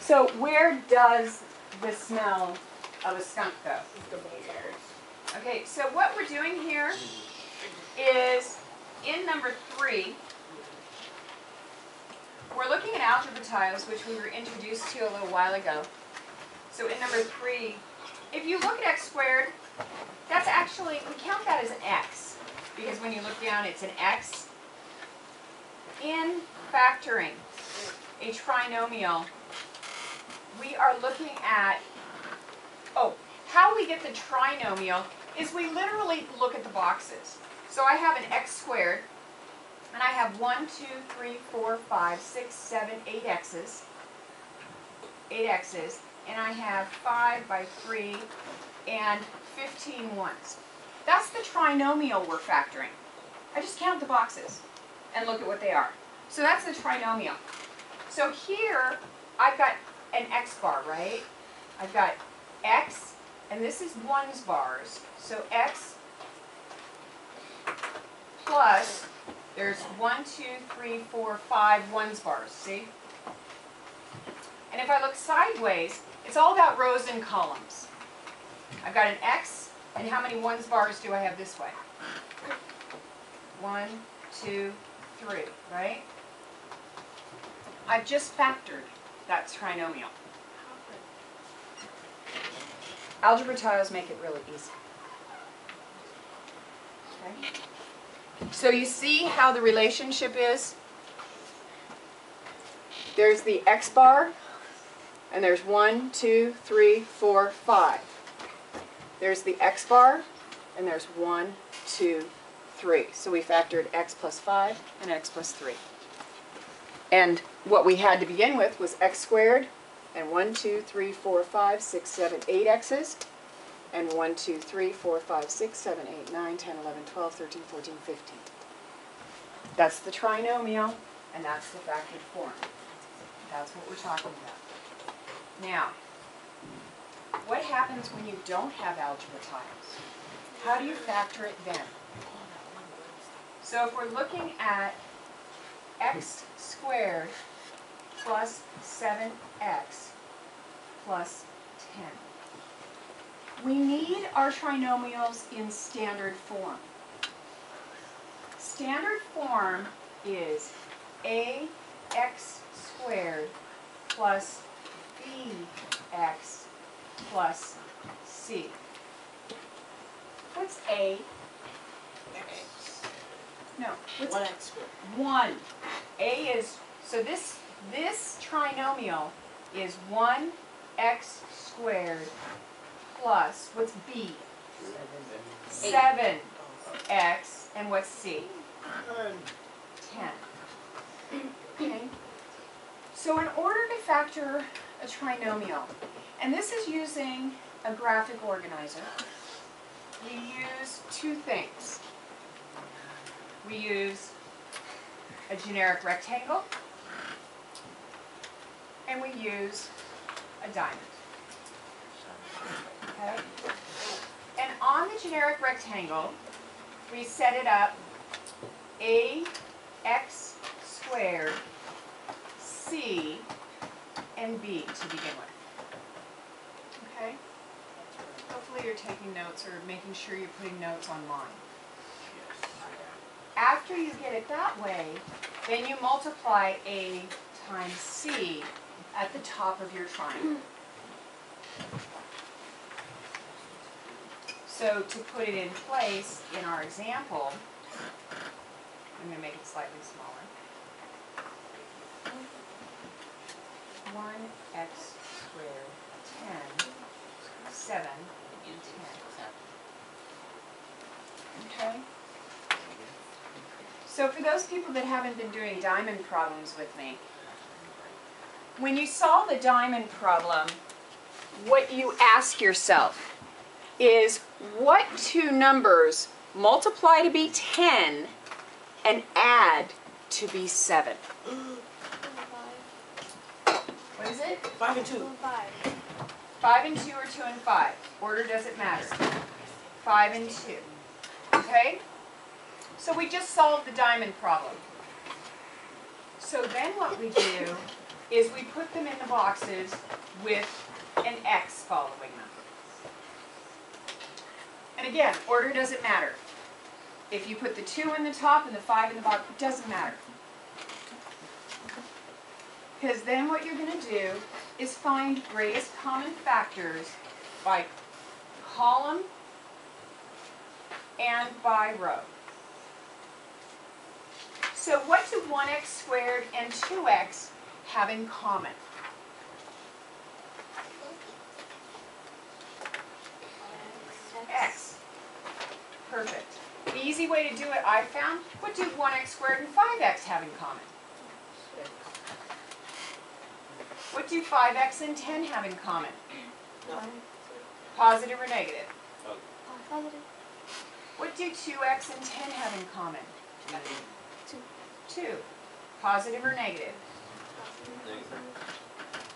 So where does the smell of a skunk go? Okay, so what we're doing here is in number 3, we're looking at algebra tiles, which we were introduced to a little while ago. So in number 3, if you look at x squared, that's actually, we count that as an x, because when you look down, it's an x. In factoring a trinomial, we are looking at, how we get the trinomial is we literally look at the boxes. So I have an x squared, and I have 1, 2, 3, 4, 5, 6, 7, 8 x's. 8 x's. And I have 5 by 3 and 15 ones. That's the trinomial we're factoring. I just count the boxes and look at what they are. So that's the trinomial. So here, I've got an x bar, right? I've got x, and this is ones bars. So x plus, there's 1, 2, 3, 4, 5 ones bars, see? And if I look sideways, it's all about rows and columns. I've got an x, and how many ones bars do I have this way? 1, 2, 3, right? I've just factored that trinomial. Algebra tiles make it really easy. Okay. So you see how the relationship is? There's the x bar, and there's 1, 2, 3, 4, 5. There's the x bar, and there's 1, 2, 3. So we factored x plus 5 and x plus 3. And what we had to begin with was x squared, and 1, 2, 3, 4, 5, 6, 7, 8 x's, and 1, 2, 3, 4, 5, 6, 7, 8, 9, 10, 11, 12, 13, 14, 15. That's the trinomial, and that's the factored form. That's what we're talking about. Now, what happens when you don't have algebra tiles? How do you factor it then? So if we're looking at x squared plus 7x plus 10. We need our trinomials in standard form. Standard form is ax squared plus bx plus c. What's a? No. What's 1x squared. 1. A is, so this trinomial is 1x squared plus, what's b? 7x, and what's c? 10. Okay. So in order to factor a trinomial, and this is using a graphic organizer, we use 2 things. We use a generic rectangle, and we use a diamond. Okay? And on the generic rectangle, we set it up ax squared c and b to begin with. Okay? Hopefully you're taking notes or making sure you're putting notes online. After you get it that way, then you multiply a times c at the top of your triangle. So to put it in place in our example, I'm going to make it slightly smaller. 1x squared, 10, 7, and 10. Okay? So for those people that haven't been doing diamond problems with me, when you solve a diamond problem, what you ask yourself is what 2 numbers multiply to be 10 and add to be 7? What is it? 5 and 2. 5 and 2 or 2 and 5. Order doesn't matter. 5 and 2. Okay? So we just solved the diamond problem. So then what we do is we put them in the boxes with an X following them. And again, order doesn't matter. If you put the 2 in the top and the 5 in the bottom, it doesn't matter. Because then what you're going to do is find greatest common factors by column and by row. So what do 1x squared and 2x have in common? X. Perfect. The easy way to do it, I found, what do 1x squared and 5x have in common? What do 5x and 10 have in common? Positive or negative? Positive. What do 2x and 10 have in common? 2. Positive or negative?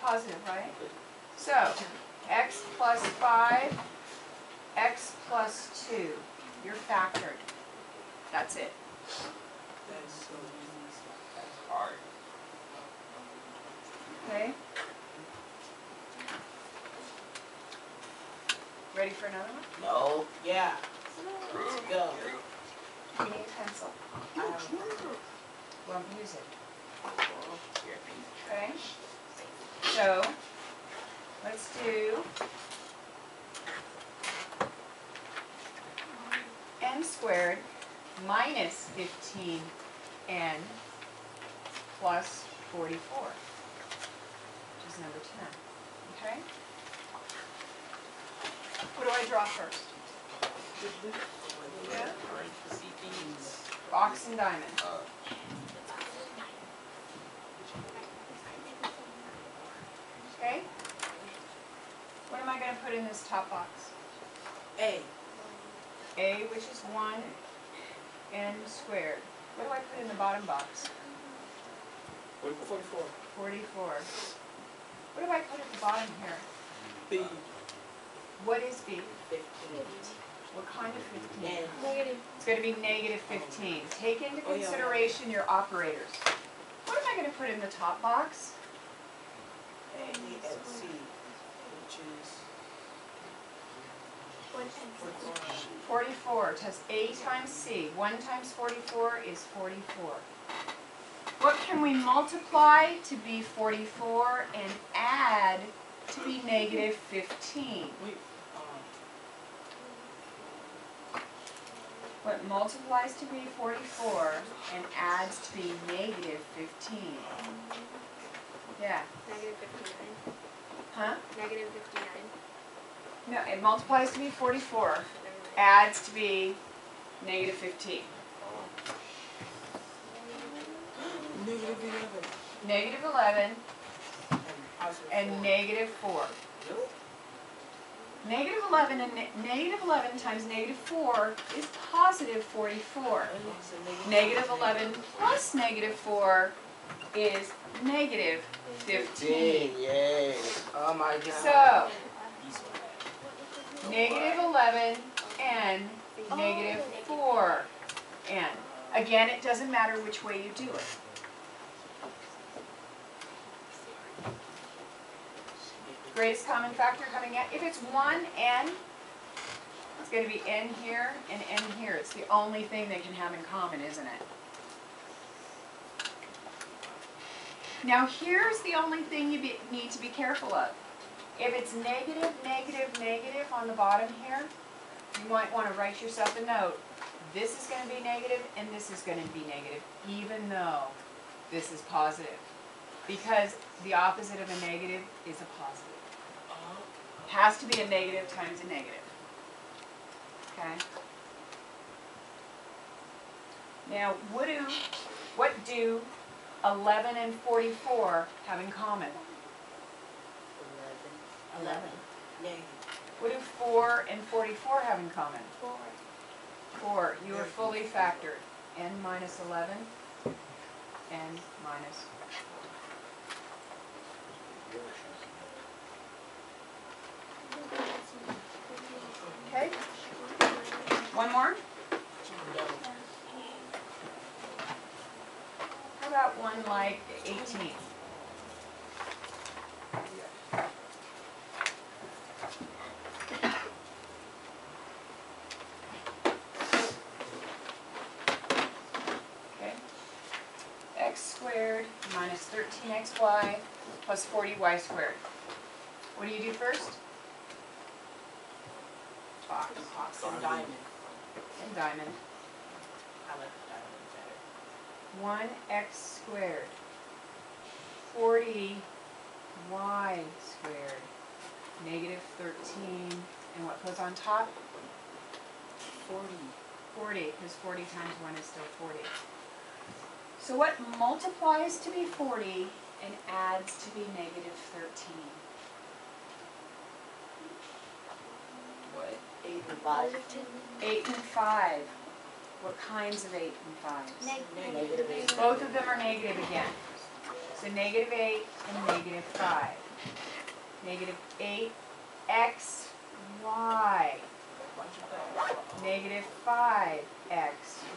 Positive, right? So, x plus 5, x plus 2. You're factored. That's it. That's so easy. That's hard. Okay? Ready for another one? No. Yeah. Let's go. You need a pencil. I have Well, use it. Okay? So, let's do n squared minus 15n plus 44, which is number 10. Okay? What do I draw first? Yeah? Box and diamond. Okay? What am I going to put in this top box? A. A, which is 1, n squared. What do I put in the bottom box? 44. 44. What do I put at the bottom here? B. What is B? 15. What kind of 15? N. Negative. It's going to be negative 15. Take into Oh, yeah. consideration your operators. What am I going to put in the top box? A and C. Which is 44 times A times C. 1 times 44 is 44. What can we multiply to be 44 and add to be negative 15? Wait. What multiplies to be 44 and adds to be negative 15? Yeah. Negative 59. Huh? Negative 59. No, it multiplies to be 44, adds to be negative 15. Negative 11. Negative 11 And positive and 4. negative 4. Negative 11 and negative 11 times negative 4 is positive 44. Negative 11 plus negative 4 is negative 15. Yay. Oh my god. So, negative 11 and negative 4 n. Again, it doesn't matter which way you do it. Greatest common factor coming out. If it's 1 n, it's going to be n here and n here. It's the only thing they can have in common, isn't it? Now here's the only thing you need to be careful of. If it's negative, negative, negative on the bottom here, you might want to write yourself a note. This is going to be negative and this is going to be negative, even though this is positive. Because the opposite of a negative is a positive. Has to be a negative times a negative. Okay? Now, what do 11 and 44 have in common? 11. Negative. What do 4 and 44 have in common? 4. 4. You are fully factored. N minus 11, N minus. Okay? One more? How about one like 18? 13xy plus 40y squared. What do you do first? Fox and diamond. And diamond. I like diamond better. 1x squared. 40y squared. Negative 13. And what goes on top? 40. 40, because 40 times 1 is still 40. So what multiplies to be 40 and adds to be negative 13? What? 8 and 5. 8 and 5. What kinds of 8 and 5s? Negative 8. Both of them are negative again. So negative 8 and negative 5. Negative 8x, y. Negative 5x,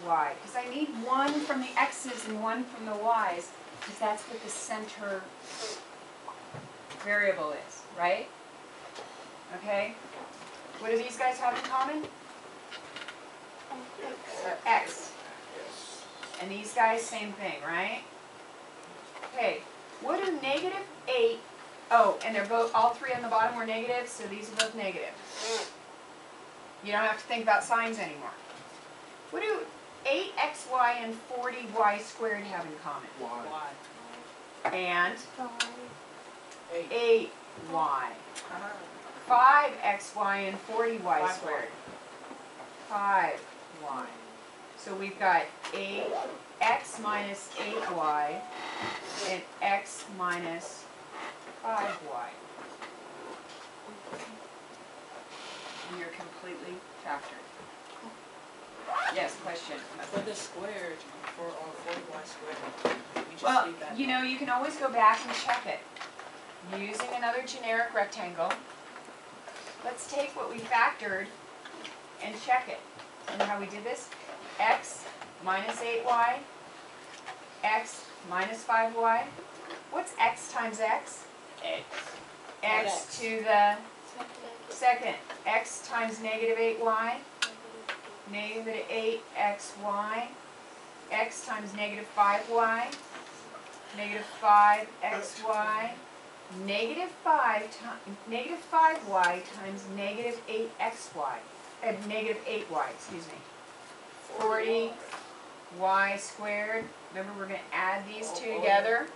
y. Because I need one from the x's and one from the y's, because that's what the center variable is, right? Okay? What do these guys have in common? X. And these guys, same thing, right? Okay, what do negative 8, oh, and they're both, all three on the bottom were negative, so these are both negative. You don't have to think about signs anymore. What do 8xy and 40y squared have in common? Y. And 8. 8y. 5xy and 40y squared. 5y. So we've got 8x minus 8y and x minus 5y. And you're completely factored. Yes, question. For the squared, for 40y squared, we just Well, leave that. you know, you can always go back and check it. Using another generic rectangle, let's take what we factored and check it. Remember how we did this? X minus 8y, x minus 5y. What's x times x? X. X to the second. X times negative 8y, negative 8xy. X times negative 5y, negative 5xy. Negative 5y times negative 8xy, negative 8y, excuse me. 40y squared. Remember, we're going to add these two together.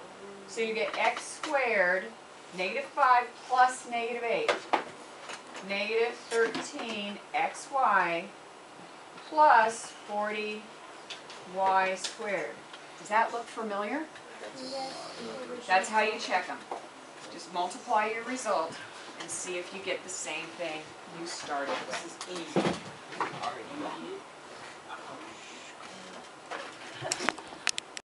So you get x squared, negative 5 plus negative 8. Negative 13xy plus 40y squared. Does that look familiar? That's how you check them. Just multiply your result and see if you get the same thing you started with. This is easy.